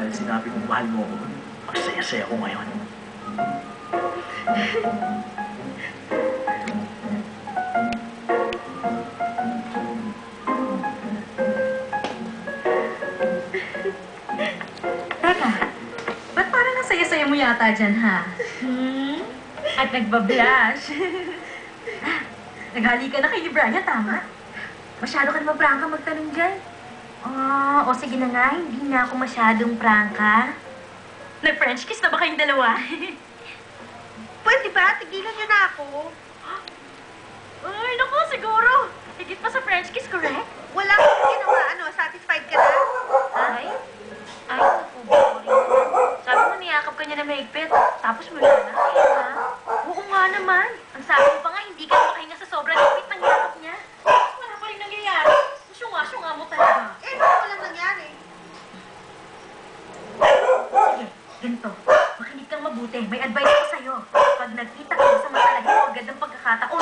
dahil sinabi kong mahal mo ako, masaya-saya ko ngayon. Teka, ba't parang ang saya-saya mo yata dyan, ha? At nagbablush. Naghali ka na kay Brian, tama? Masyado ka naman prangka magtanong dyan. O sige na nga, hindi na ako masyadong prangka. Nag-French kiss na ba kayong dalawa? Pwede ba? Tigilan niyo na ako. Ay, naku, siguro. Higit pa sa French kiss, correct? Wala akong ginawa. Satisfied ka na? Ay, naku, boring. Sabi mo, niyakap ka niya na mahigpit. Tapos wala na. Ha? Oo nga naman. Ang sabi mo pa nga, hindi ka makahinga sa sobrang higpit ng yakap niya. Tapos wala pa rin nangyayari. Syunga mo talaga. Walang nangyari. Sige, ganito. Makinig kang mabuti. May advice ko sa'yo. Pag nagkita kayo sa matalagay mo agad ng pagkakataon,